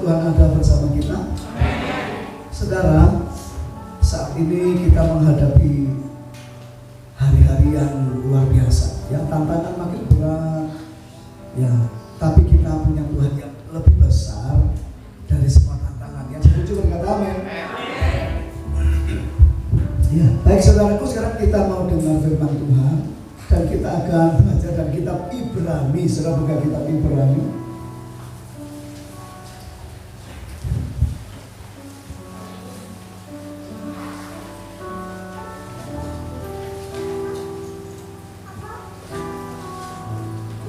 Tuhan ada bersama kita. Saudara, saat ini kita menghadapi hari-hari yang luar biasa, yang tantangan makin berat, ya. Tapi kita punya Tuhan yang lebih besar dari semua tantangan. Yang setuju berkata amin. Ya, baik saudaraku, sekarang kita mau dengar firman Tuhan dan kita akan belajar dari kitab Ibrani. Saudara buka kitab Ibrani.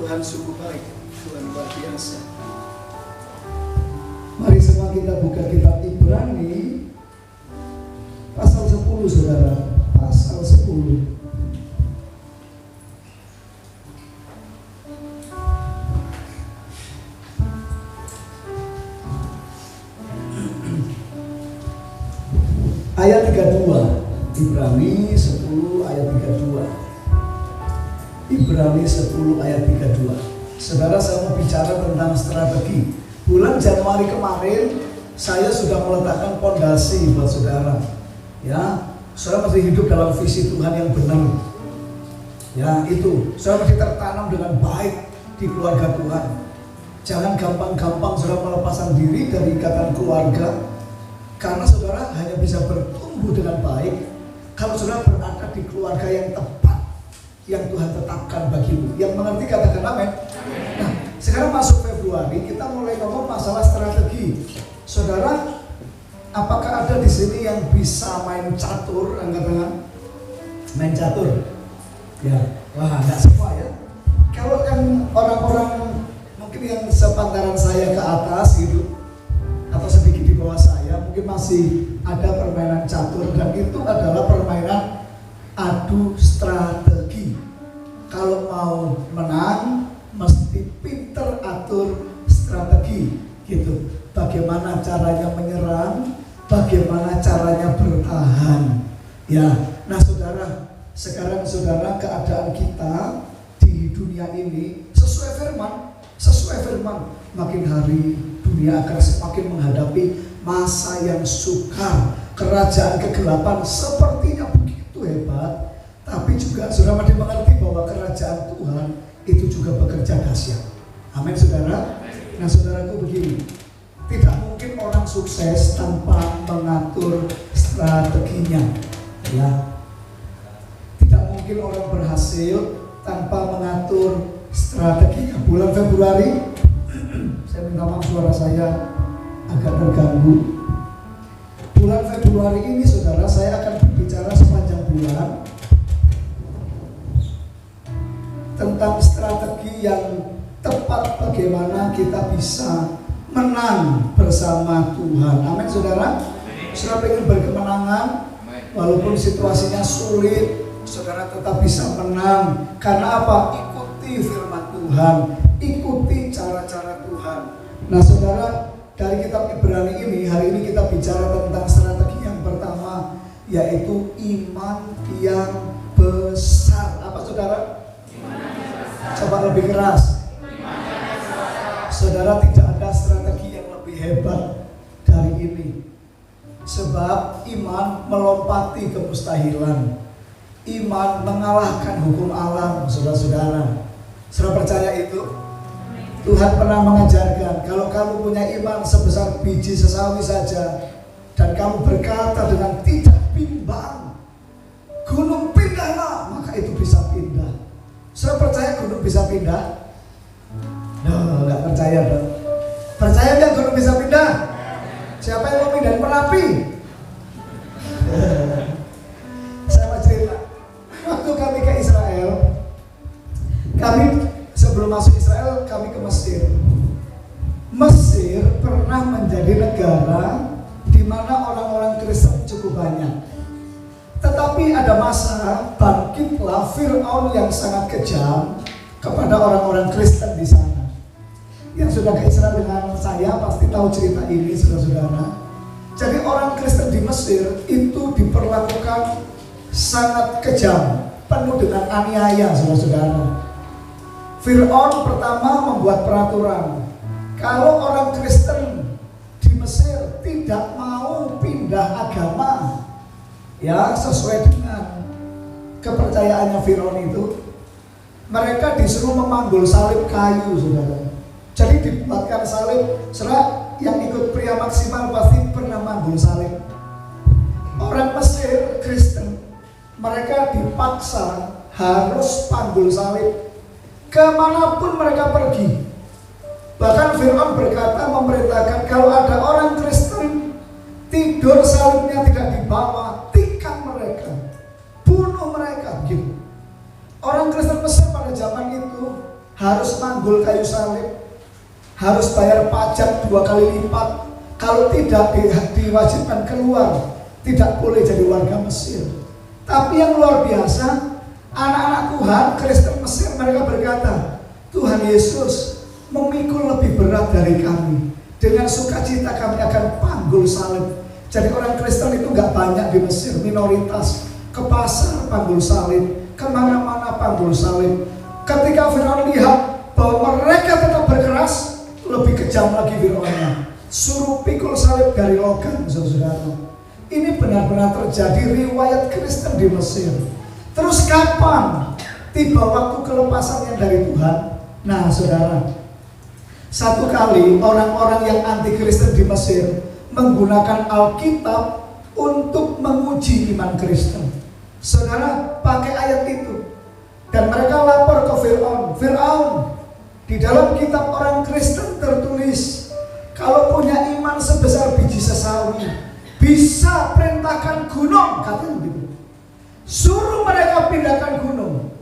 Tuhan sungguh baik, Tuhan luar biasa. Mari semua kita buka kitab Ibrani pasal 10, saudara. Pasal 10. Ayat 32. Ibrani 10 ayat 32. Ibrani 10 ayat 32. Saudara, saya mau bicara tentang strategi. Bulan Januari kemarin saya sudah meletakkan fondasi buat saudara. Ya, saudara mesti hidup dalam visi Tuhan yang benar. Ya, itu. Saudara mesti tertanam dengan baik di keluarga Tuhan. Jangan gampang-gampang saudara melepaskan diri dari ikatan keluarga. Karena saudara hanya bisa bertumbuh dengan baik kalau saudara berada di keluarga yang tepat, yang Tuhan tetapkan bagimu. Yang mengerti katakan amin. Nah, sekarang masuk Februari, kita mulai ngomong masalah strategi. Saudara, apakah ada di sini yang bisa main catur? Angkat tangan. Main catur. Ya, wah, enggak semua ya. Kalau yang orang-orang mungkin yang sepantaran saya ke atas gitu, atau sedikit di bawah saya, mungkin masih ada permainan catur, dan itu adalah permainan adu strategi. Kalau mau menang, mesti pinter atur strategi, gitu. Bagaimana caranya menyerang, bagaimana caranya bertahan. Ya, nah saudara, sekarang saudara, keadaan kita di dunia ini sesuai firman, makin hari dunia akan semakin menghadapi masa yang sukar. Kerajaan kegelapan sepertinya begitu hebat, tapi juga saudara mesti mengerti bahwa kerajaan Tuhan itu juga bekerja dahsyat. Amin saudara. Nah saudaraku begini, tidak mungkin orang sukses tanpa mengatur strateginya. Ya, tidak mungkin orang berhasil tanpa mengatur strateginya. Bulan Februari, saya minta maaf suara saya agak terganggu. Bulan Februari ini saudara, saya akan berbicara sepanjang bulan tentang strategi yang tepat bagaimana kita bisa menang bersama Tuhan. Amin saudara. Saudara ingin berkemenangan walaupun situasinya sulit, saudara tetap bisa menang. Karena apa? Ikuti firman Tuhan, ikuti cara-cara Tuhan. Nah saudara, dari kitab Ibrani ini, hari ini kita bicara tentang strategi yang pertama, yaitu iman yang besar. Apa saudara? Coba lebih keras. Saudara, tidak ada strategi yang lebih hebat dari ini. Sebab iman melompati kemustahilan. Iman mengalahkan hukum alam, saudara-saudara. Saudara percaya itu? Tuhan pernah mengajarkan, kalau kamu punya iman sebesar biji sesawi saja, dan kamu berkata dengan tidak bimbang, gunung pindahlah, maka itu bisa pindah. Saudara percaya gunung bisa pindah? No, nggak percaya dong. Percaya nggak gunung bisa pindah? Siapa yang mau pindahin Merapi? Saya mau cerita. Waktu kami ke Israel, kami sebelum masuk Israel, kami ke Mesir. Mesir pernah menjadi negara di mana orang-orang Kristen cukup banyak. Tetapi ada masa bangkitlah Fir'aun yang sangat kejam kepada orang-orang Kristen di sana. Yang sudah ke Israel dengan saya pasti tahu cerita ini, saudara-saudara. Jadi orang Kristen di Mesir itu diperlakukan sangat kejam, penuh dengan aniaya, saudara-saudara. Fir'aun pertama membuat peraturan, kalau orang Kristen Mesir tidak mau pindah agama, ya sesuai dengan kepercayaannya Firaun itu. Mereka disuruh memanggul salib kayu, saudara. Jadi dibuatkan salib. Serat yang ikut pria maksimal pasti pernah manggul salib. Orang Mesir Kristen, mereka dipaksa harus panggul salib kemanapun mereka pergi. Bahkan Firaun berkata, memerintahkan kalau ada orang Kristen tidur salibnya tidak dibawa, tikam mereka, bunuh mereka, gitu. Orang Kristen Mesir pada zaman itu harus manggul kayu salib, harus bayar pajak 2 kali lipat. Kalau tidak diwajibkan keluar, tidak boleh jadi warga Mesir. Tapi yang luar biasa, anak-anak Tuhan Kristen Mesir mereka berkata, Tuhan Yesus memikul lebih berat dari kami. Dengan sukacita kami akan panggul salib. Jadi orang Kristen itu gak banyak di Mesir, minoritas. Ke pasar panggul salib, kemana-mana panggul salib. Ketika Firaun lihat bahwa mereka tetap berkeras, lebih kejam lagi Firaunnya. Suruh pikul salib dari logam, saudara. Ini benar-benar terjadi riwayat Kristen di Mesir. Terus kapan tiba waktu kelepasannya dari Tuhan? Nah, saudara, satu kali orang-orang yang anti Kristen di Mesir menggunakan Alkitab untuk menguji iman Kristen. Saudara, pakai ayat itu. Dan mereka lapor ke Firaun. Firaun, di dalam kitab orang Kristen tertulis, kalau punya iman sebesar biji sesawi, bisa perintahkan gunung, katanya begitu. Suruh mereka pindahkan gunung.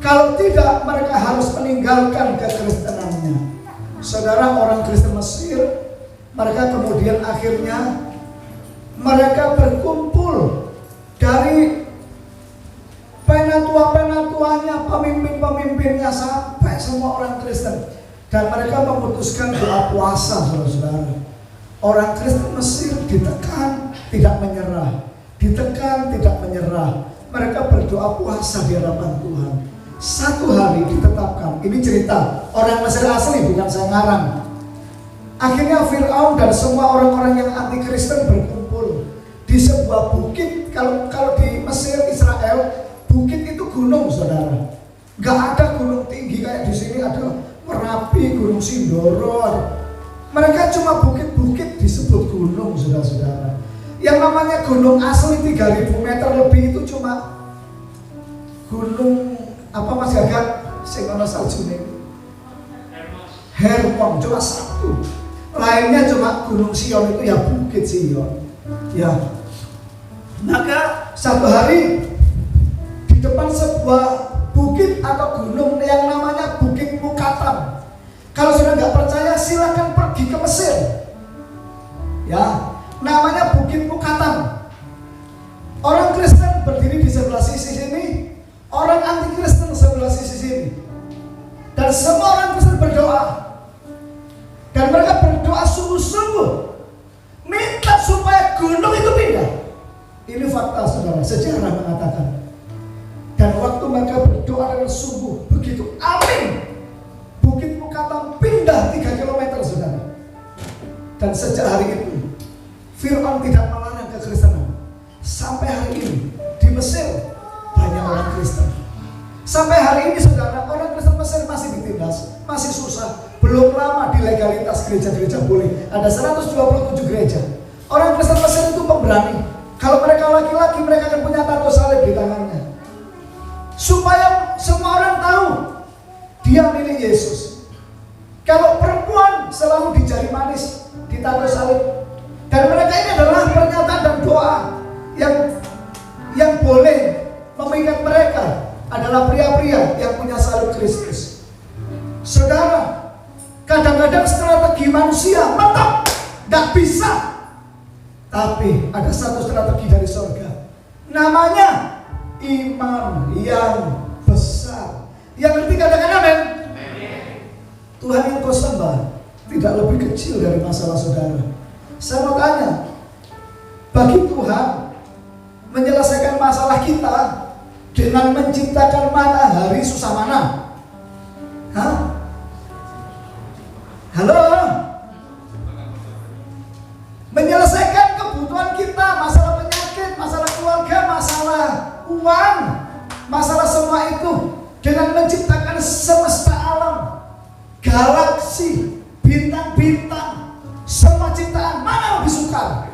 Kalau tidak, mereka harus meninggalkan kekristenannya. Saudara, orang Kristen Mesir, mereka kemudian akhirnya mereka berkumpul dari penatua-penatuanya, pemimpin-pemimpinnya, sampai semua orang Kristen. Dan mereka memutuskan doa puasa, saudara-saudara. Orang Kristen Mesir ditekan, tidak menyerah. Ditekan, tidak menyerah. Mereka berdoa puasa di hadapan Tuhan. Satu hari ditetapkan, ini cerita orang Mesir asli, bukan saya ngarang. Akhirnya Firaun dan semua orang-orang yang anti Kristen berkumpul di sebuah bukit. Kalau di Mesir, Israel, bukit itu gunung, saudara. Gak ada gunung tinggi kayak di sini ada Merapi, Gunung Sindoro. Mereka cuma bukit-bukit disebut gunung, saudara-saudara. Yang namanya gunung asli 3000 meter lebih itu cuma gunung apa Mas Gagak? Sing ana saljune. Hermon cuma satu. Lainnya cuma Gunung Sion, itu ya Bukit Sion. Ya. Maka satu hari di depan sebuah bukit atau gunung yang namanya Bukit Mukatam. Kalau sudah nggak percaya, silakan pergi ke Mesir. Ya, namanya Bukit Mukatam. Orang Kristen berdiri di sebelah sisi sini, orang anti Kristen sebelah sisi sini. Dan semua orang Kristen berdoa. Dan mereka berdoa sungguh-sungguh, minta supaya gunung itu pindah. Ini fakta, saudara, sejarah mengatakan. Dan waktu mereka berdoa dengan sungguh, begitu amin, Bukit Mukatam pindah 3 km, saudara. Dan sejak hari itu Firaun tidak melarang kekristenan. Sampai hari ini di Mesir banyak orang Kristen. Sampai hari ini, saudara, orang Kristen Mesir masih ditindas, masih susah. Belum lama di legalitas gereja-gereja boleh. Ada 127 gereja. Orang Kristen Mesir itu pemberani. Kalau mereka laki-laki, mereka akan punya tato salib di tangannya. Supaya semua orang tahu dia milik Yesus. Kalau perempuan selalu di jari manis, di tato salib. Dan mereka ini adalah pernyataan dan doa yang boleh mengikat mereka adalah pria-pria yang punya salib Kristus. Saudara, kadang-kadang strategi manusia mentok, gak bisa. Tapi ada satu strategi dari surga, namanya iman yang besar. Yang ngerti katakan amin. Tuhan yang kau sembah tidak lebih kecil dari masalah saudara. Saya mau tanya, bagi Tuhan menyelesaikan masalah kita dengan menciptakan matahari susah mana? Hah? Halo? semesta alam, galaksi, bintang-bintang, semua ciptaan, mana lebih sukar?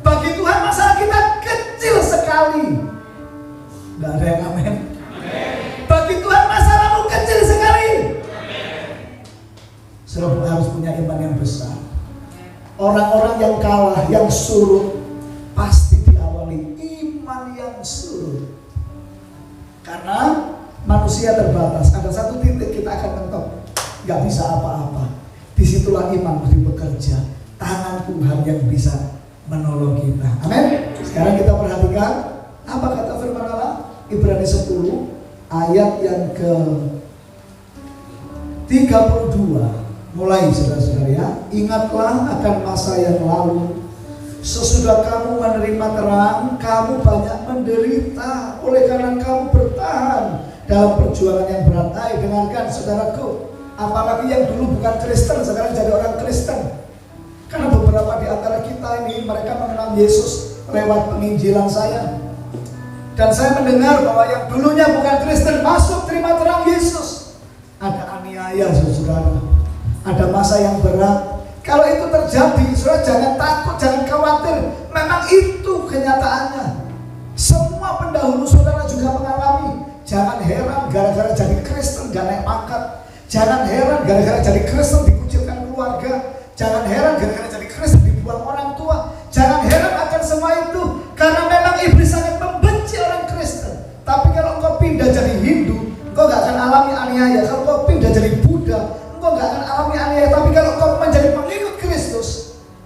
Bagi Tuhan masalah kita kecil sekali. Tidak ada yang amin. Bagi Tuhan masalahmu kecil sekali. Saudara harus punya iman yang besar. Orang-orang yang kalah, yang surut, pasti diawali iman yang surut. Karena manusia terbatas. Ada satu titik kita akan mentok, gak bisa apa-apa. Disitulah iman mesti bekerja. Tangan Tuhan yang bisa menolong kita. Amin. Sekarang kita perhatikan apa kata firman Allah. Ibrani 10 ayat yang ke 32. Mulai saudara-saudara ya. Ingatlah akan masa yang lalu. Sesudah kamu menerima terang, kamu banyak menderita. Oleh karena kamu bertahan dalam perjuangan yang berat. Hai, dengarkan saudaraku. Apalagi yang dulu bukan Kristen, sekarang jadi orang Kristen. Karena beberapa di antara kita ini, mereka mengenal Yesus lewat penginjilan saya. Dan saya mendengar bahwa yang dulunya bukan Kristen masuk terima terang Yesus. Ada aniaya saudara. Ada masa yang berat. Kalau itu terjadi, saudara jangan takut, jangan khawatir. Memang itu kenyataannya. Semua pendahulu saudara juga mengalami. Jangan heran gara-gara jadi Kristen gak naik pangkat. Jangan heran gara-gara jadi Kristen dikucilkan keluarga. Jangan heran gara-gara jadi Kristen dibuang orang tua. Jangan heran akan semua itu. Karena memang iblis sangat membenci orang Kristen. Tapi kalau engkau pindah jadi Hindu, engkau gak akan alami aniaya. Kalau engkau pindah jadi Buddha, engkau gak akan alami aniaya. Tapi kalau engkau menjadi pengikut Kristus,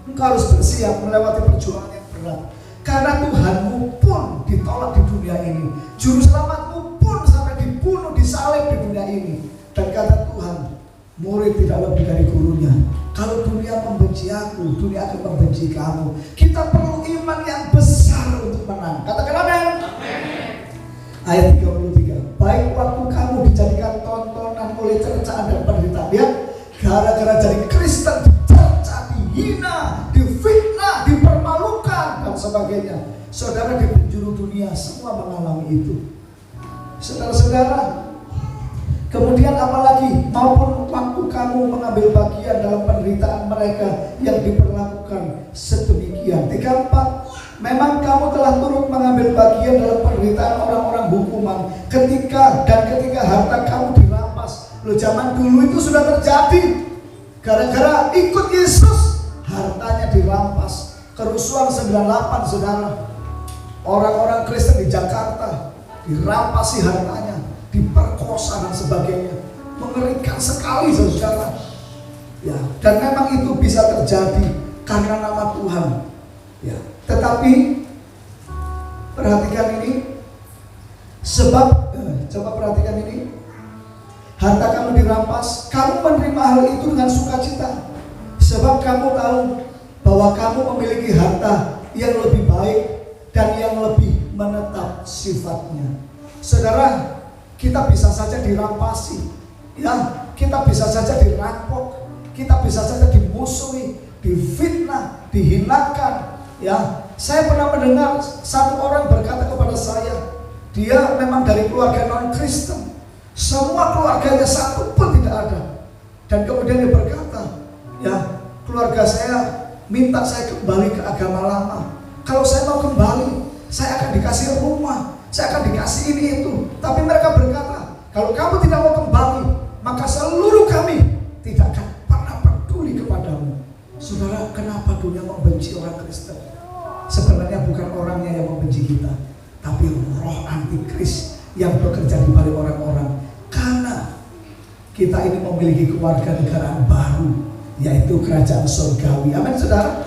engkau harus bersiap melewati perjuangan yang berat. Karena Tuhanmu pun ditolak di dunia ini. Juru selamatmu pun sampai dibunuh, disalib di dunia ini. Dan kata Tuhan, murid tidak lebih dari gurunya. Kalau dunia membenci aku, dunia akan membenci kamu. Kita perlu iman yang besar untuk menang. Katakan amin. Ayat 33. Baik waktu kamu dijadikan tontonan oleh cercaan dan penderitaan. Lihat, gara-gara jadi Kristen dicerca, dihina, difitnah, dipermalukan dan sebagainya. Saudara di penjuru dunia semua mengalami itu. Saudara-saudara, kemudian apalagi maupun waktu kamu mengambil bagian dalam penderitaan mereka yang diperlakukan sedemikian. 34. Memang kamu telah turut mengambil bagian dalam penderitaan orang-orang hukuman ketika harta kamu dirampas. Loh, zaman dulu itu sudah terjadi. Gara-gara ikut Yesus, hartanya dirampas. Kerusuhan 98 saudara. Orang-orang Kristen di Jakarta dirampasi hartanya, diperkosa dan sebagainya. Mengerikan sekali saudara. Ya, dan memang itu bisa terjadi karena nama Tuhan. Ya, tetapi perhatikan ini, sebab coba perhatikan ini, harta kamu dirampas, kamu menerima hal itu dengan sukacita, sebab kamu tahu bahwa kamu memiliki harta yang lebih baik dan yang lebih menetap sifatnya. Saudara, kita bisa saja dirampasi, ya, kita bisa saja dirampok, kita bisa saja dimusuhi, difitnah, dihinakan. Ya, saya pernah mendengar satu orang berkata kepada saya, dia memang dari keluarga non-Kristen, semua keluarganya satu pun tidak ada. Dan kemudian dia berkata, ya, keluarga saya minta saya kembali ke agama lama. Kalau saya mau kembali, saya akan dikasih rumah, saya akan dikasih ini itu. Tapi mereka berkata, kalau kamu tidak mau kembali, maka seluruh kami tidak akan pernah peduli kepadamu. Saudara, kenapa dunia membenci orang Kristen? Sebenarnya bukan orangnya yang membenci kita, tapi roh antikris yang bekerja di balik orang-orang. Karena kita ini memiliki kewarganegaraan baru, yaitu kerajaan surgawi. Amin saudara.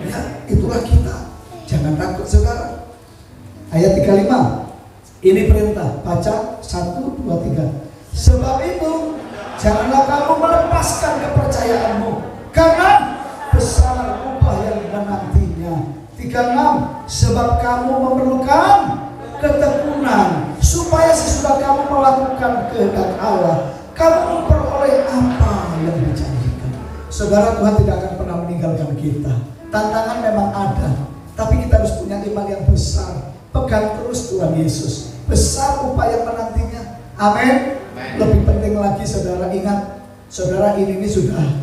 Ya, itulah kita. Jangan takut saudara. Ayat 35. Ini perintah. Baca 1, 2, 3. Sebab itu janganlah kamu melepaskan kepercayaanmu, karena besar upah yang menantinya. 36. Sebab kamu memerlukan ketekunan, supaya sesudah kamu melakukan kehendak Allah, kamu memperoleh apa yang dijanjikan. Saudara, Tuhan tidak akan pernah meninggalkan kita. Tantangan memang ada, tapi kita harus punya iman yang besar. Pegang terus Tuhan Yesus. Besar upaya menantinya. Amin. Lebih penting lagi saudara ingat, saudara ini sudah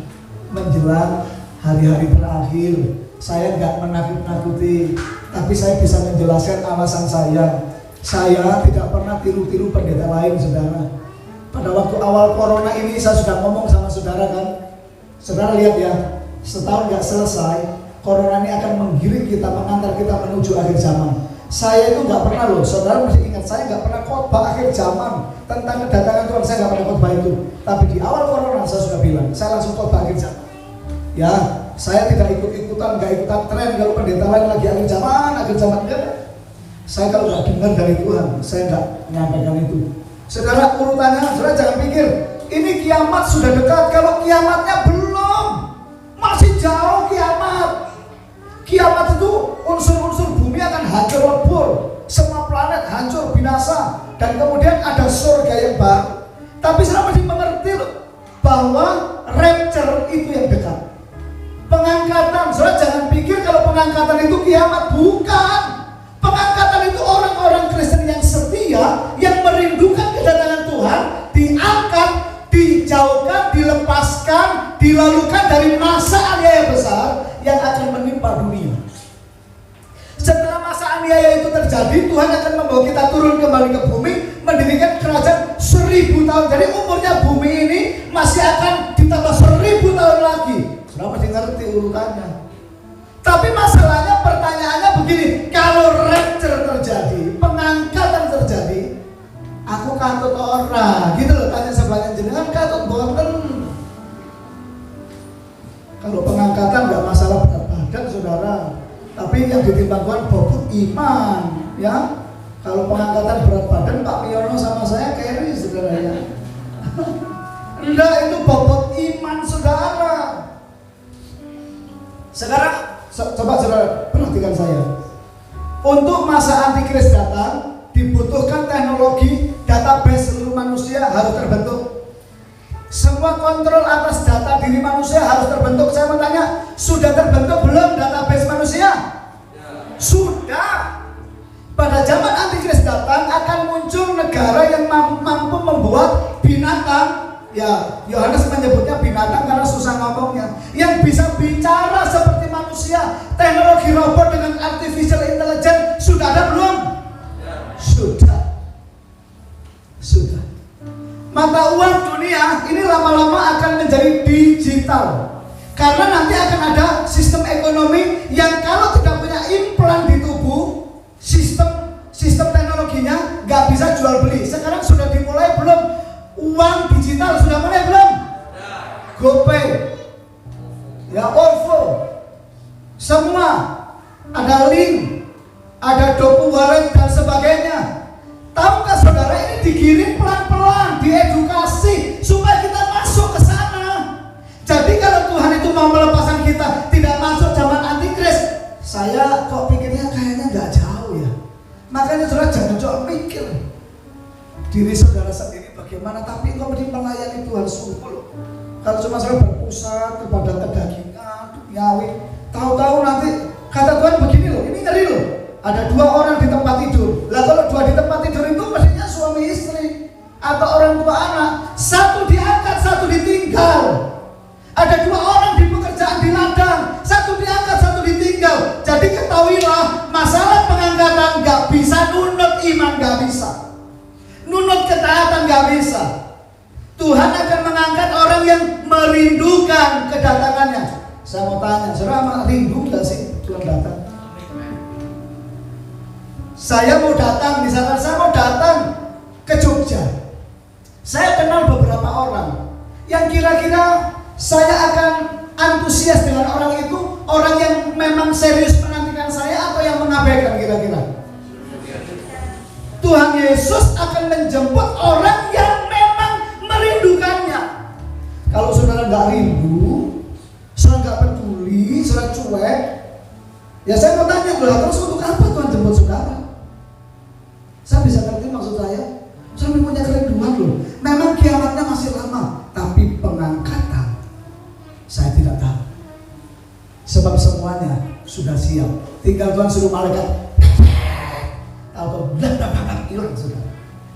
menjelang hari-hari terakhir. Saya nggak menakut-nakuti, tapi saya bisa menjelaskan alasan saya. Saya tidak pernah tiru-tiru pendeta lain, saudara. Pada waktu awal corona ini saya sudah ngomong sama saudara kan. Saudara lihat ya, setahun nggak selesai, corona ini akan menggiring kita, mengantar kita menuju akhir zaman. Saya itu nggak pernah loh, saudara masih ingat, saya nggak pernah khotbah akhir zaman tentang kedatangan Tuhan, saya nggak pernah khotbah itu. Tapi di awal corona saya sudah bilang, saya langsung khotbah akhir zaman. Ya, saya tidak ikut-ikutan, nggak ikutan tren kalau pendeta lain lagi akhir zaman enggak. Saya kalau nggak dengar dari Tuhan, saya nggak menyampaikan itu. Saudara, urutannya, saudara jangan pikir ini kiamat sudah dekat. Kalau kiamatnya belum, masih jauh kiamat. Kiamat itu unsur-unsur bumi akan hancur lebur, semua planet hancur binasa, dan kemudian ada surga yang baru. Tapi saudara mesti mengerti loh, bahwa rapture itu yang dekat. Pengangkatan, saudara jangan pikir kalau pengangkatan itu kiamat, bukan. Pengangkatan itu orang-orang Kristen yang setia, yang merindukan kedatangan Tuhan, diangkat, dijauhkan, dilepaskan, dilalukan dari masa aniaya besar yang akan menimpa dunia. Setelah masa aniaya itu terjadi, Tuhan akan membawa kita turun kembali ke bumi, mendirikan kerajaan 1000 tahun. Jadi umurnya bumi ini masih akan ditambah 1000 tahun lagi. Sudah masih ngerti urutannya. Tapi masalahnya, pertanyaannya begini, kalau rapture terjadi, pengangkatan terjadi, aku katut orang, gitu loh, tanya sebelahnya, jenengan katut boten. Kalau pengangkatan nggak masalah berat badan, saudara, tapi yang ditimbangkan bobot iman, ya. Kalau pengangkatan berat badan, Pak Piono sama saya carry, saudara ya. Enggak, itu bobot iman, saudara. Sekarang coba saudara perhatikan saya. Untuk masa antikris datang, dibutuhkan teknologi database seluruh manusia harus terbentuk. Semua kontrol atas data diri manusia harus terbentuk. Saya mau tanya, sudah terbentuk belum database manusia? Sudah. Pada zaman antikris datang akan muncul negara yang mampu membuat binatang. Ya, Yohanes menyebutnya binatang karena susah ngomongnya. Yang bisa bicara seperti manusia. Teknologi robot dengan artificial intelligence sudah ada belum? Sudah. Mata uang dunia ini lama-lama akan menjadi digital. Karena nanti akan ada sistem ekonomi yang kalau tidak punya implan di tubuh, sistem teknologinya nggak bisa jual beli. Sekarang sudah dimulai belum? Uang digital sudah mulai belum? GoPay, ya OVO, semua ada link, ada doku wallet dan sebagainya. Tahukah saudara, ini digiring pelan-pelan, diedukasi supaya kita masuk ke sana. Jadi kalau Tuhan itu mau melepaskan kita tidak masuk zaman antikris, saya kok pikirnya kayaknya nggak jauh ya. Makanya saudara jangan coba mikir diri saudara sendiri bagaimana, tapi engkau mesti melayani Tuhan sungguh. Kalau cuma saya berpusat kepada kedagingan, duniawi, tahu-tahu nanti kata Tuhan begini loh, ini ngeri loh. Ada 2 orang di tempat tidur. Lah kalau 2 di tempat tidur itu mestinya suami istri atau orang tua anak. 1 diangkat, 1 ditinggal. Ada 2 orang di pekerjaan di ladang, 1 diangkat, 1 ditinggal. Jadi ketahuilah, masalah pengangkatan nggak bisa nunut iman, nggak bisa. Nunut ketaatan nggak bisa. Tuhan akan mengangkat orang yang merindukan kedatangannya. Saya mau tanya, saudara rindu nggak sih Tuhan datang? Saya mau datang, misalkan saya mau datang ke Jogja. Saya kenal beberapa orang yang kira-kira saya akan antusias dengan orang itu, orang yang memang serius menantikan saya atau yang mengabaikan kira-kira. Tuhan Yesus akan menjemput orang yang memang merindukannya. Kalau saudara nggak rindu, saudara nggak peduli, saudara cuek, ya saya mau tanya, terus untuk apa Tuhan jemput saudara? Saya bisa ngerti maksud saya. Saudara punya kerinduan loh. Memang kiamatnya masih lama, tapi pengangkatan saya tidak tahu. Sebab semuanya sudah siap. Tinggal Tuhan suruh malaikat atau hilang sudah.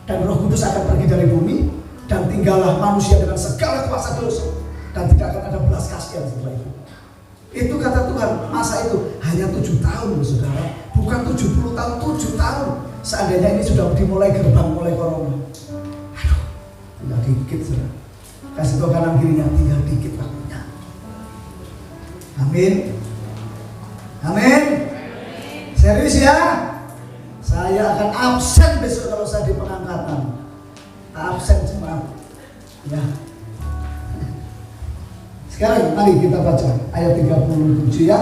Dan Roh Kudus akan pergi dari bumi, dan tinggallah manusia dengan segala kuasa dosa, dan tidak akan ada belas kasihan setelah itu. Itu kata Tuhan. Masa itu hanya 7 tahun loh saudara, bukan 70 tahun, 7 tahun. Seandainya ini sudah dimulai gerbang mulai corona, aduh, tinggal dikit saudara. Kasih tahu kanan kirinya, tinggal dikit waktunya. Amin. Amin. Serius ya? Saya akan absen besok kalau saya di pengangkatan. Absen cuma ya. Sekarang mari kita baca ayat 37 ya.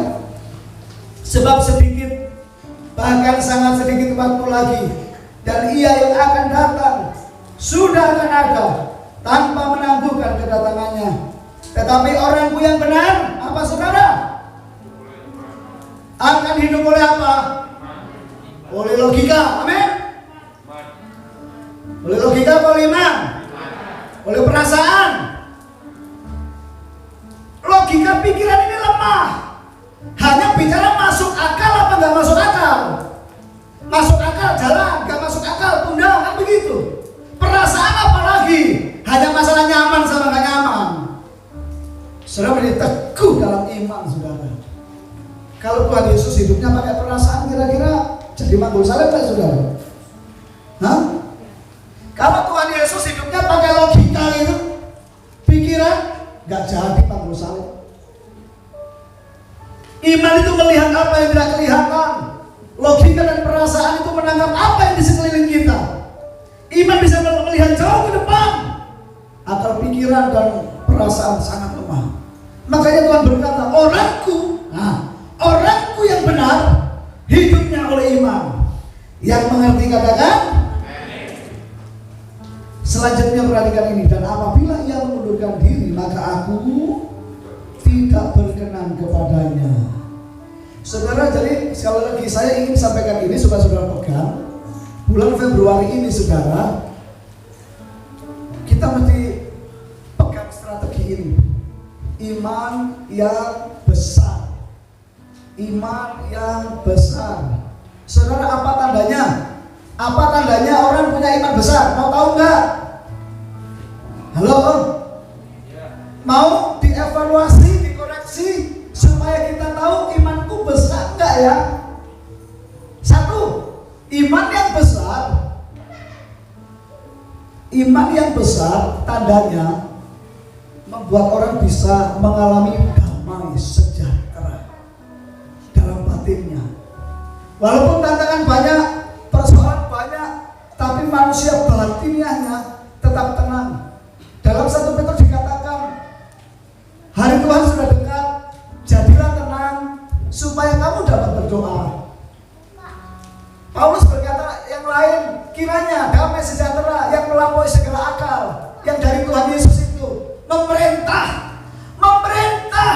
Sebab sedikit, bahkan sangat sedikit waktu lagi, dan Ia yang akan datang sudah akan ada tanpa menangguhkan kedatangannya. Tetapi orangku yang benar, apa saudara? Akan hidup oleh apa? Oleh logika, amin? Oleh logika, oleh iman? Oleh perasaan? Logika pikiran ini lemah. Hanya bicara masuk akal apa nggak masuk akal? Masuk akal jalan, nggak masuk akal tunda, kan begitu. Perasaan apa lagi? Hanya masalah nyaman sama nggak nyaman. Saudara menjadi teguh dalam iman saudara. Kalau Tuhan Yesus hidupnya pakai perasaan, kira-kira jadi manggul salib nggak saudara? Hah? Kalau Tuhan Yesus hidupnya pakai logika itu, pikiran, nggak jadi manggul salib. Iman itu melihat apa yang tidak kelihatan. Logika dan perasaan itu menangkap apa yang di sekeliling kita. Iman bisa melihat jauh ke depan. Akal pikiran dan perasaan sangat lemah. Makanya Tuhan berkata, orangku yang benar hidupnya oleh iman. Yang mengerti katakan. Selanjutnya perhatikan ini, dan apabila ia mengundurkan diri, maka aku tidak berkenan kepadanya. Saudara, jadi sekali lagi saya ingin sampaikan ini supaya saudara pegang. Bulan Februari ini saudara, kita mesti pegang strategi ini. Iman yang besar. Iman yang besar. Saudara, apa tandanya? Apa tandanya orang punya iman besar? Mau tahu nggak? Halo? Mau dievaluasi, dikoreksi supaya kita tahu imanku besar nggak ya? Satu, iman yang besar tandanya membuat orang bisa mengalami damai sejahtera dalam batinnya. Walaupun tantangan banyak, persoalan banyak, tapi manusia batiniahnya tetap tenang. Dalam 1 Petrus dikatakan, hari Tuhan sudah dekat, jadilah tenang supaya kamu dapat berdoa. Paulus berkata yang lain, kiranya damai sejahtera yang melampaui segala akal yang dari Tuhan Yesus itu memerintah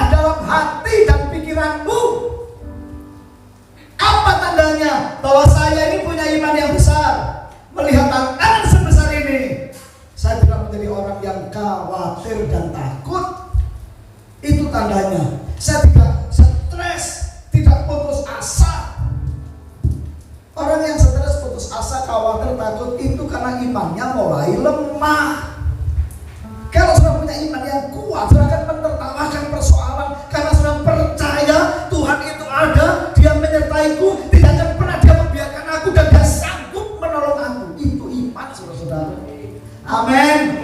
dalam hati dan pikiranmu. Apa tandanya bahwa saya ini punya iman yang besar? Melihat tantangan sebesar ini, saya tidak menjadi orang yang khawatir dan takut. Itu tandanya. Saya tidak stres, tidak putus asa. Orang yang stres, putus asa, khawatir, takut, itu karena imannya mulai lemah. Kalau sudah punya iman yang kuat, sudah akan menertawakan persoalan karena sudah percaya Tuhan itu ada, Dia menyertaiku, tidak akan pernah Dia membiarkan aku, dan Dia sanggup menolong aku. Itu iman, saudara-saudara. Amin.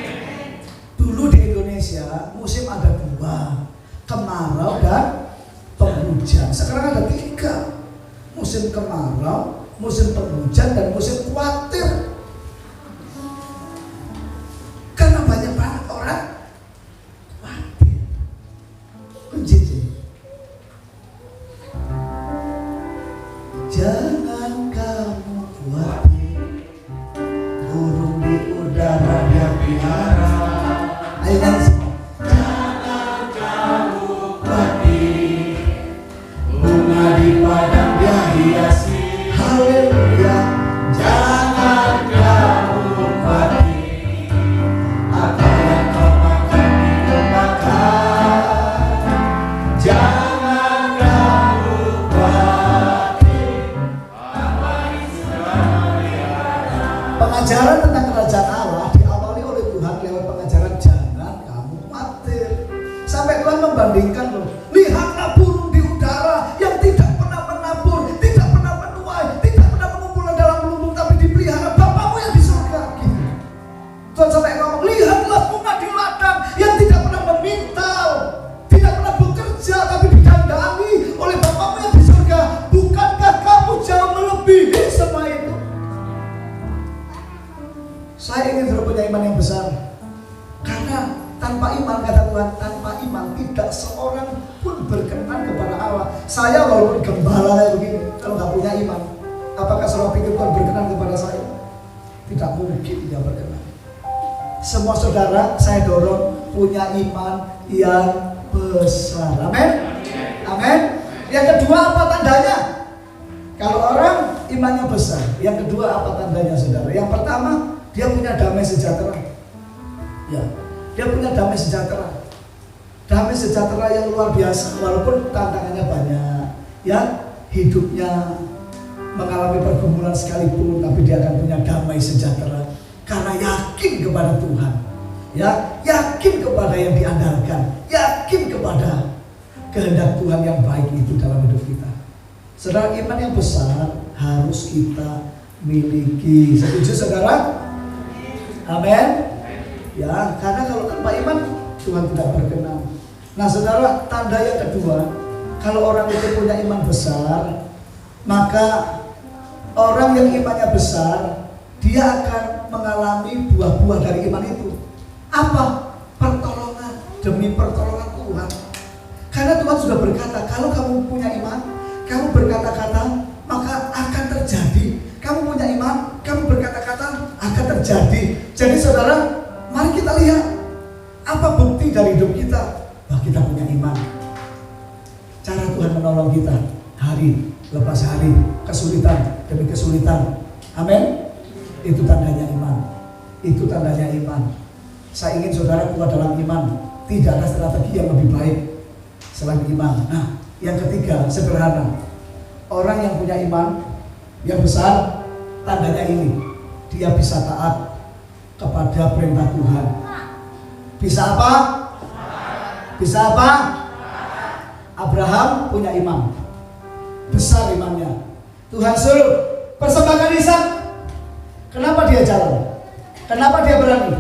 Dulu di Indonesia musim ada 2, kemarau dan penghujan. Sekarang ada 3, musim kemarau, musim penghujan, dan musim khawatir. Karena banyak banget orang khawatir. Kunci. Jangan kamu khawatir, burung di udara dia pelihara. Ayo nyanyi semua. Jangan kamu khawatir, bunga di padang dia hiasi. Haleluya. Jangan kamu khawatir, apa yang kau makan minum makan. Sampai Tuhan membandingkan loh. Lihatlah burung di udara yang tidak pernah menabur, tidak pernah menuai, tidak pernah mengumpulkan dalam lumbung, tapi dipelihara Bapakmu yang di surga. Gitu. Tuhan sampai ngomong, lihatlah bunga di ladang yang tidak pernah memintal, tidak pernah bekerja, tapi didandani oleh Bapakmu yang di surga. Bukankah kamu jauh melebihi semua itu? Saya ingin sudah punya iman yang besar. Karena tanpa iman, kata Tuhan, tanpa iman tidak seorang pun berkenan kepada Allah. Saya walaupun gembala kayak begini, kalau nggak punya iman, apakah saudara pikir Tuhan berkenan kepada saya? Tidak mungkin dia berkenan. Semua saudara saya dorong punya iman yang besar. Amin. Amin. Yang kedua apa tandanya? Kalau orang imannya besar, yang kedua apa tandanya, saudara? Yang pertama, dia punya damai sejahtera. Ya, dia punya damai sejahtera. Damai sejahtera yang luar biasa, walaupun tantangannya banyak. Ya, hidupnya mengalami pergumulan sekalipun, tapi dia akan punya damai sejahtera karena yakin kepada Tuhan. Ya, yakin kepada yang diandalkan, yakin kepada kehendak Tuhan yang baik itu dalam hidup kita. Saudara, iman yang besar harus kita miliki. Setuju, saudara? Amin. Ya, karena kalau tanpa iman Tuhan tidak berkenan. Nah, saudara, tanda yang kedua, kalau orang itu punya iman besar, maka orang yang imannya besar, dia akan mengalami buah-buah dari iman itu. Apa? Pertolongan demi pertolongan Tuhan. Karena Tuhan sudah berkata, kalau kamu punya iman, kamu berkata-kata, maka akan terjadi. Kamu punya iman, kamu berkata-kata, akan terjadi. Jadi saudara, mari kita lihat apa bukti dari hidup kita bahwa kita punya iman. Cara Tuhan menolong kita hari lepas hari, kesulitan demi kesulitan. Amin. Itu tandanya iman. Itu tandanya iman. Saya ingin saudara kuat dalam iman. Tidak ada strategi yang lebih baik selain iman. Nah, yang ketiga, sederhana. Orang yang punya iman yang besar, tandanya ini, dia bisa taat kepada perintah Tuhan. Bisa apa? Bisa apa? Abraham punya iman besar, imannya. Tuhan suruh persembahkan Ishak. Kenapa dia jalan? Kenapa dia berani?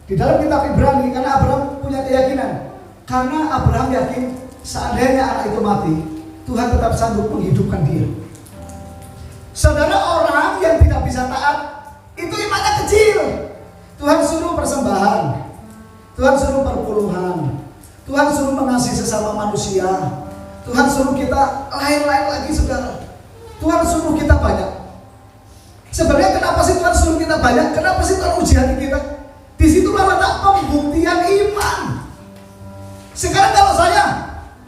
Di dalam kitab Ibrani, karena Abraham punya keyakinan. Karena Abraham yakin seandainya anak itu mati, Tuhan tetap sanggup menghidupkan dia. Saudara, orang yang tidak bisa taat, itu imannya kecil. Tuhan suruh persembahan, Tuhan suruh perpuluhan, Tuhan suruh mengasihi sesama manusia, Tuhan suruh kita lain-lain lagi, saudara. Tuhan suruh kita banyak. Sebenarnya kenapa sih Tuhan suruh kita banyak? Kenapa sih Tuhan uji hati kita? Di situlah letak pembuktian iman. Sekarang kalau saya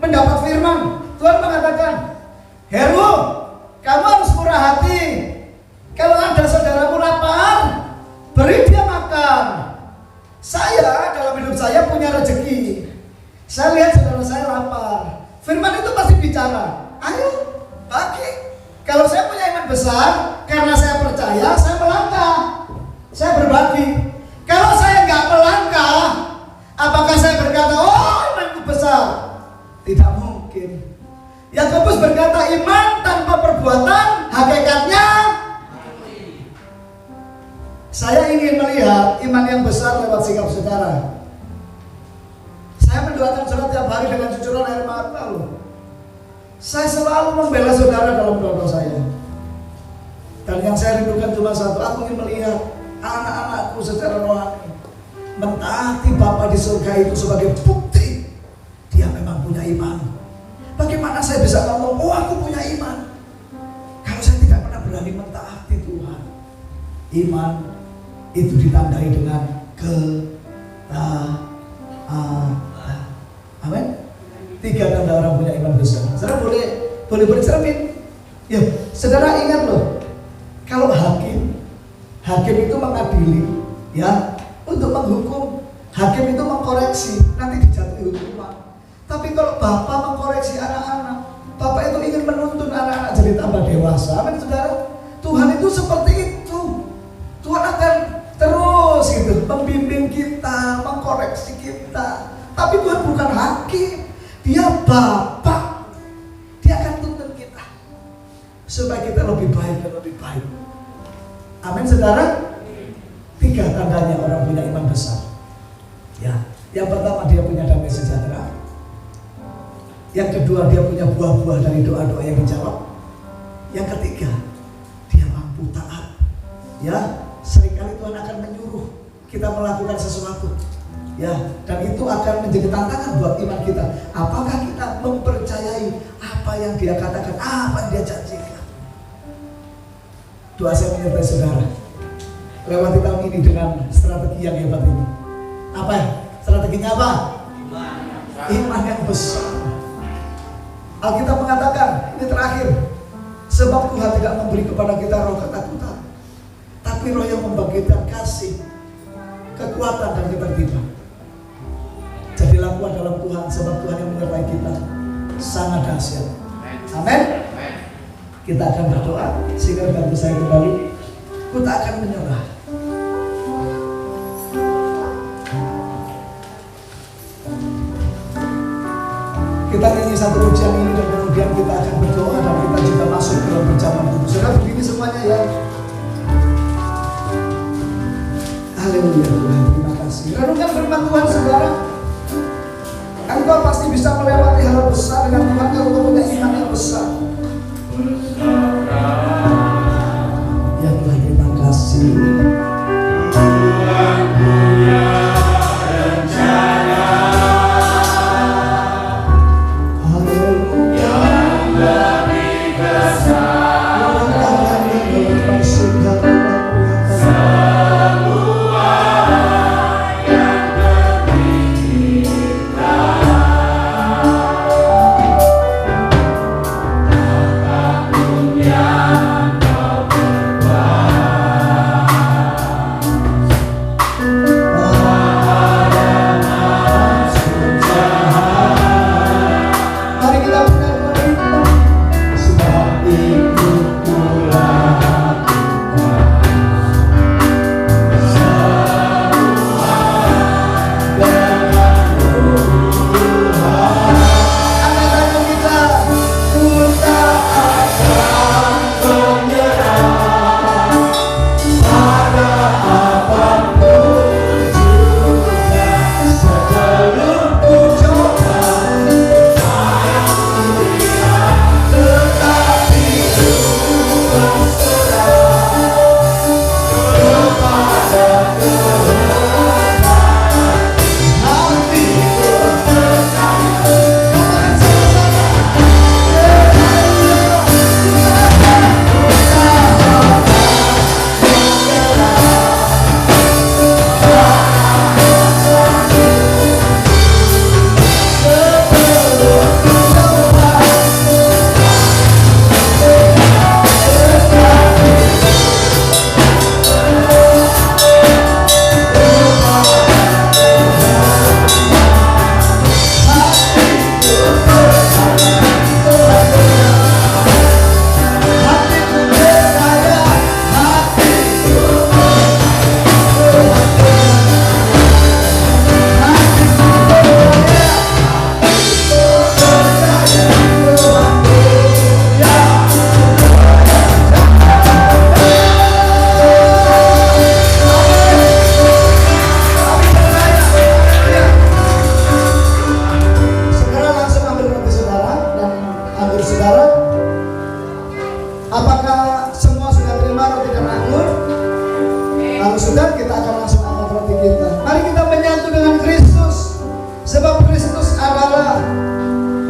mendapat firman, Tuhan mengatakan, Heru, kamu harus murah hati. Kalau ada saudaramu lapar, beri dia makan. Saya dalam hidup saya punya rezeki. Saya lihat saudara saya lapar. Firman itu pasti bicara, ayo bagi. Kalau saya punya iman besar, karena saya percaya, saya melangkah, saya berbagi. Kalau saya nggak melangkah, apakah saya berkata, oh imanku besar? Tidak mungkin. Yakobus berkata, iman tanpa perbuatan hakikatnya. Saya ingin melihat iman yang besar lewat sikap saudara. Saya mendoakan saudara tiap hari dengan cucuran air mata loh. Saya selalu membela saudara dalam doa saya. Dan yang saya rindukan cuma satu, aku ingin melihat anak-anakku secara rohani mentaati Bapa di surga itu sebagai bukti dia memang punya iman. Bagaimana saya bisa ngomong, oh aku punya iman, kalau saya tidak pernah berani mentaati Tuhan? Iman itu ditandai dengan ketaatan. Amin. 3 tanda orang punya iman besar. Saudara boleh bercermin. Ya, saudara ingat loh, kalau hakim itu mengadili, ya, untuk menghukum. Hakim itu mengkoreksi, nanti dijatuhi hukuman. Tapi kalau Bapak mengkoreksi anak-anak, Bapak itu ingin menuntun anak-anak jadi tambah dewasa. Amin, saudara. Tuhan itu seperti itu. Tuhan akan terus gitu membimbing kita, mengkoreksi kita, Tapi Tuhan bukan hakim, Dia Bapa. Dia akan tuntut kita supaya kita lebih baik dan lebih baik. Amin saudara. 3 tandanya orang punya iman besar. Ya, yang pertama dia punya damai sejahtera. Yang kedua dia punya buah-buah dari doa-doa yang dijawab. Yang ketiga dia mampu taat. Ya, seringkali Tuhan akan menyuruh kita melakukan sesuatu. Ya, dan itu akan menjadi tantangan buat iman kita. Apakah kita mempercayai apa yang dia katakan, apa yang dia janjikan? Doa saya menyertai saudara. Lewati tahun ini dengan strategi yang hebat ini. Apa ya? Strateginya apa? Iman yang besar. Alkitab mengatakan, ini terakhir, sebab Tuhan tidak memberi kepada kita roh ketakutan, tapi roh yang membangkitkan kasih, kekuatan dan ketertiban. Jadilah kuat dalam Tuhan, sebab Tuhan yang menyertai kita sangat dahsyat. Amin. Kita akan berdoa sehingga bantu saya kembali. Kita akan menyerah. Kita nyanyi satu pujian ini dan kemudian kita akan berdoa dan kita juga masuk ke dalam perjamuan kudus. Saudara begini semuanya ya. Haleluya Tuhan, terima kasih. Renungkan firman Tuhan saudara. Engkau pasti bisa melewati hal besar dengan Tuhan kalau engkau punya iman yang besar. Ya Tuhan, terima kasih. Tuhan punya rencana. Haleluya. Yang lebih besar dari semua yang berpikir.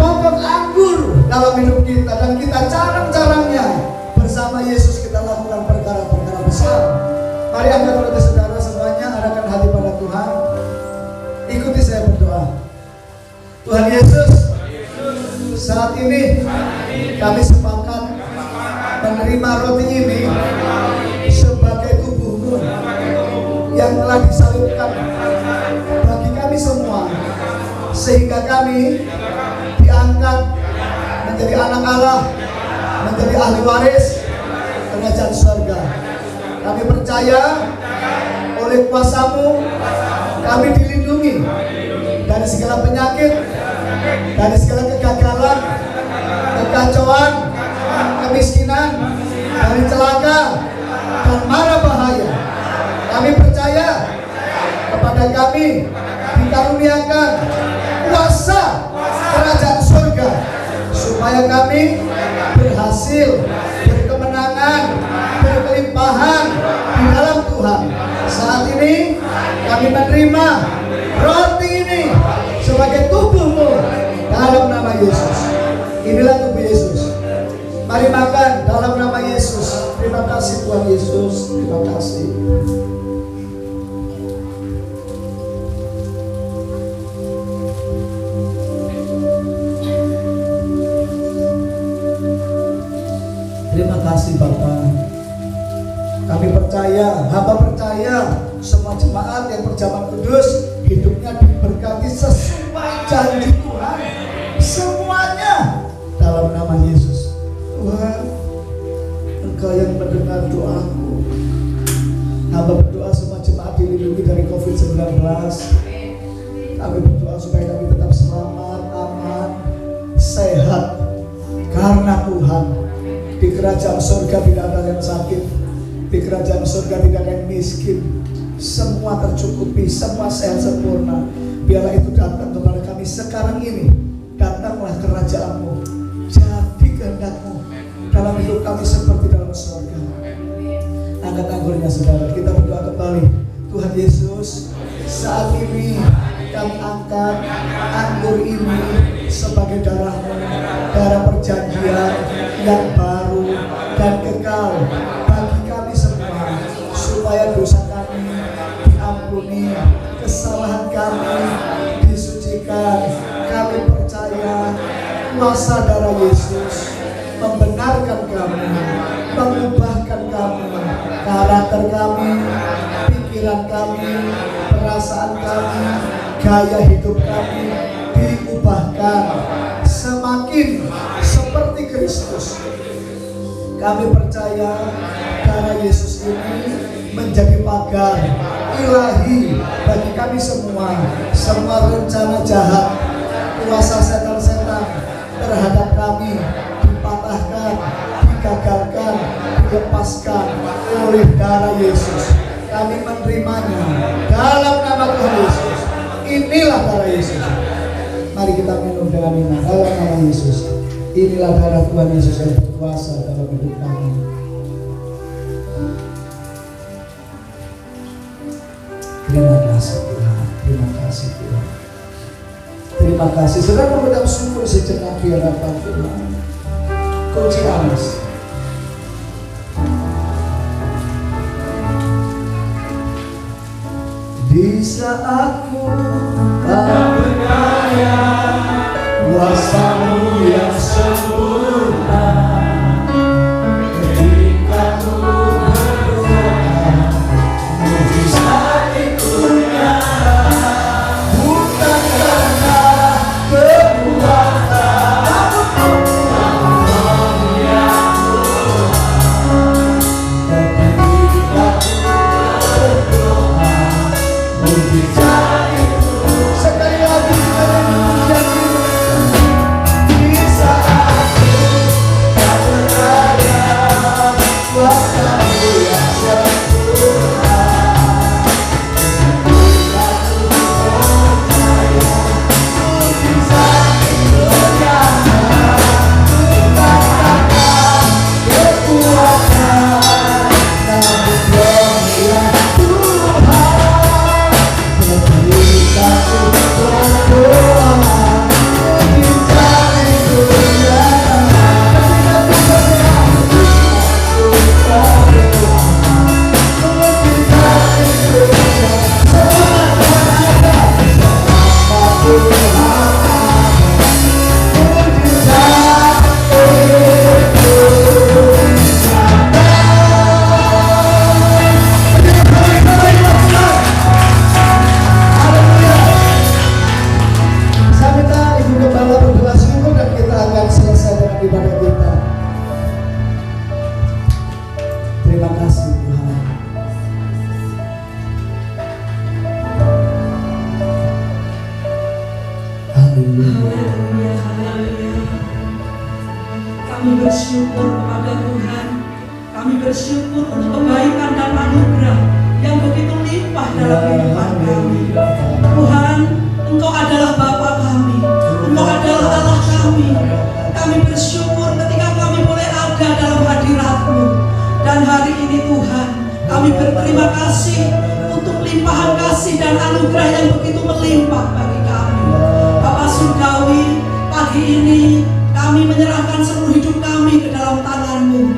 Apapun yang kau dalam hidup kita, dan kita carang-carangnya bersama Yesus kita lakukan perkara-perkara besar. Mari angkat roti saudara semuanya, arahkan hati pada Tuhan. Ikuti saya berdoa. Tuhan Yesus, saat ini kami sepakat menerima roti ini sebagai tubuh-Mu yang telah disalibkan bagi kami semua, sehingga kami diangkat menjadi anak Allah, menjadi ahli waris kerajaan surga. Kami percaya oleh kuasa-Mu kami dilindungi dari segala penyakit, dari segala kegagalan, kekacauan, kemiskinan, dari celaka dan mara bahaya. Kami percaya kepada kami dikaruniakan kuasa kerajaan surga, supaya kami berhasil, berkemenangan, berkelimpahan di dalam Tuhan. Saat ini kami menerima roti ini sebagai tubuh-Mu dalam nama Yesus. Inilah tubuh Yesus. Mari makan dalam nama Yesus. Terima kasih Tuhan Yesus. Terima kasih. Terima kasih Bapa. Kami percaya, hamba percaya semua jemaat yang berjamaah kudus hidupnya diberkati sesuai janji Tuhan. Semuanya dalam nama Yesus. Tuhan, Engkau yang mendengar doaku. Hamba berdoa semua jemaat dilindungi dari COVID-19. Kami berdoa supaya kami tetap selamat, aman, sehat. Karena Tuhan, di kerajaan surga tidak ada yang sakit, di kerajaan surga tidak ada yang miskin. Semua tercukupi, semua sehat sempurna. Biarlah itu datang kepada kami sekarang ini. Datanglah kerajaan-Mu, jadi kehendak-Mu dalam hidup kami seperti dalam surga. Angkat anggurnya saudara, kita berdoa kembali. Tuhan Yesus, saat ini kami angkat anggur ini sebagai darah-Mu, darah perjanjian yang baru dan kekal bagi kami semua, supaya dosa kami diampuni, kesalahan kami disucikan. Kami percaya kuasa darah Yesus membenarkan kami, mengubahkan kami, karakter kami, pikiran kami, perasaan kami, gaya hidup kami diubahkan semakin seperti Kristus. Kami percaya darah Yesus ini menjadi pagar ilahi bagi kami semua. Semua rencana jahat, kuasa setan-setan terhadap kami dipatahkan, digagalkan, dilepaskan oleh darah Yesus. Kami menerimanya dalam nama Tuhan Yesus. Inilah darah Yesus. Mari kita minum dengan iman dalam nama Yesus. Inilah darah Tuhan Yesus yang berkuasa dalam hidup kami. Terima kasih Tuhan. Terima kasih Tuhan. Terima kasih. Saudara mengucap syukur sejenak di hadapan Tuhan. Kunci Amos. Di saat ku tak berdaya, kuasa-Mu yang sempurna. Ketika ku berdoa, mujizat itu nyata. Bukan karena kekuatan, namun yang Tuhan. Ketika ku berdoa, mujizat itu. Sekali lagi kita memuji. bersyukur kepada Tuhan. Kami bersyukur untuk kebaikan dan anugerah yang begitu limpah dalam kehidupan kami. Tuhan, Engkau adalah Bapa kami, Engkau adalah Allah kami. Kami bersyukur ketika kami boleh ada dalam hadirat-Mu. Dan hari ini Tuhan, kami berterima kasih untuk limpahan kasih dan anugerah yang begitu melimpah bagi kami. Bapa Surgawi, pagi ini kami menyerahkan seluruh hidup kami ke dalam tangan-Mu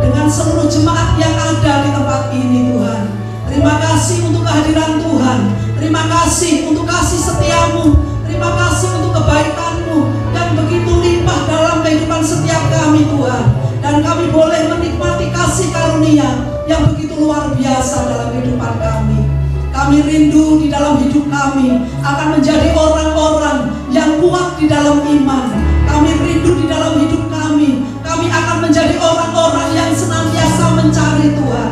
dengan seluruh jemaat yang ada di tempat ini Tuhan. Terima kasih untuk kehadiran Tuhan. Terima kasih untuk kasih setia-Mu. Terima kasih untuk kebaikan-Mu yang begitu limpah dalam kehidupan setiap kami Tuhan. Dan kami boleh menikmati kasih karunia yang begitu luar biasa dalam kehidupan kami. Kami rindu di dalam hidup kami akan menjadi orang-orang yang kuat di dalam iman. Kami rindu di dalam hidup kami akan menjadi orang-orang yang senantiasa mencari Tuhan.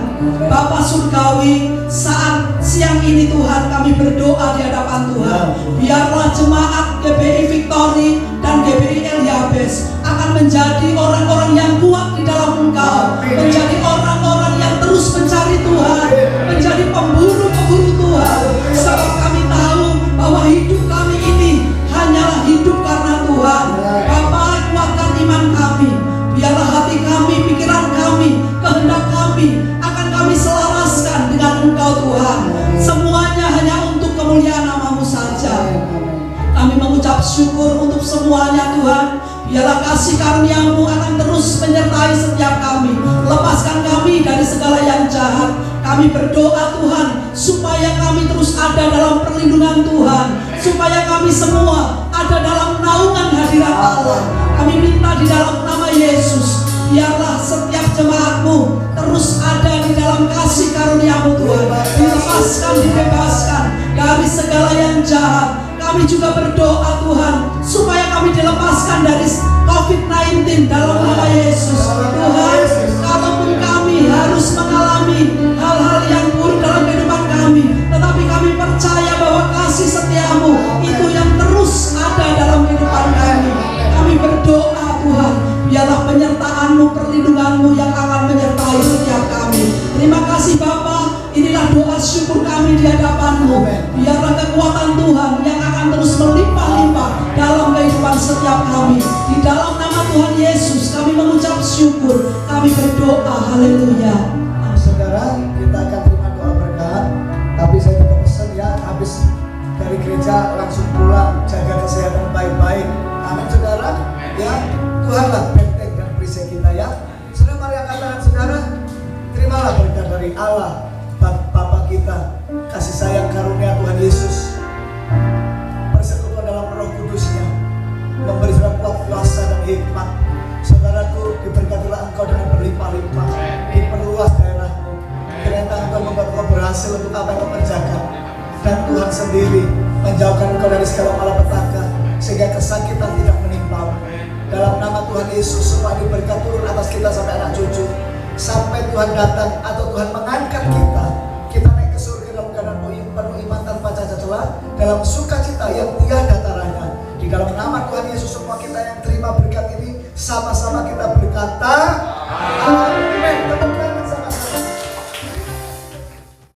Bapa Surgawi, saat siang ini Tuhan kami berdoa di hadapan Tuhan. Biarlah jemaat GBI Victory dan GBI Eliabes akan menjadi orang-orang yang kuat di dalam Engkau. Menjadi orang-orang yang terus mencari Tuhan. Menjadi pemburu-pemburu Tuhan. Sebab kami tahu bahwa hidup kami ini hanyalah hidup karena Tuhan. Bapa, kuatkan iman kami. Biarlah hati kami, pikiran kami, kehendak kami akan kami selaraskan dengan Engkau Tuhan. Semuanya hanya untuk kemuliaan nama-Mu saja. Kami mengucap syukur untuk semuanya Tuhan. Biarlah kasih karunia-Mu akan terus menyertai setiap kami. Lepaskan kami dari segala yang jahat. Kami berdoa Tuhan supaya kami terus ada dalam perlindungan Tuhan. Supaya kami semua ada dalam naungan hadirat Allah. Kami minta di dalam nama Yesus, biarlah setiap jemaat-Mu terus ada di dalam kasih karunia-Mu Tuhan. Dilepaskan, dibebaskan dari segala yang jahat. Kami juga berdoa Tuhan supaya kami dilepaskan dari COVID-19 dalam nama Yesus. Tuhan, kalaupun kami harus mengalami hal-hal yang buruk dalam kehidupan kami, tetapi kami percaya bahwa kasih setia-Mu itu yang terus ada dalam kehidupan kami. Kami berdoa Tuhan, biarlah penyertaan-Mu, perlindungan-Mu yang akan menyertai setiap kami. Terima kasih Bapa, inilah doa syukur kami di hadapan-Mu. Biarlah kekuatan Tuhan yang akan terus melimpah-limpah dalam kehidupan setiap kami. Di dalam nama Tuhan Yesus kami mengucap syukur, kami berdoa, haleluya. Saudara, kita akan terima doa berkat. Tapi saya tetap pesan ya, habis dari gereja langsung pulang, jaga kesehatan baik-baik. Amin saudara. Ya, Tuhanlah benteng dan perisai kita ya. Saudara, mari angkat tangan saudara. Terimalah berkat dari Allah Bapa kita, kasih sayang karunia Tuhan Yesus, persekutuan dalam Roh Kudus-Nya, memberi saudara kuat kuasa dan hikmat. Saudaraku, diberkatilah engkau dengan berlimpah-limpah, diperluas daerahmu, kiranya engkau membuat engkau berhasil untuk apa yang kau kerjakan, dan Tuhan sendiri menjauhkan engkau dari segala malapetaka, sehingga kesakitan tidak menimpa. Dalam nama Tuhan Yesus, semua diberkat turun atas kita sampai anak cucu, sampai Tuhan datang atau Tuhan mengangkat kita naik ke surga dalam keadaan penuh iman tanpa cacat celah, dalam sukacita yang tiada taranya. Di dalam nama Tuhan Yesus, semua kita yang terima berkat ini sama-sama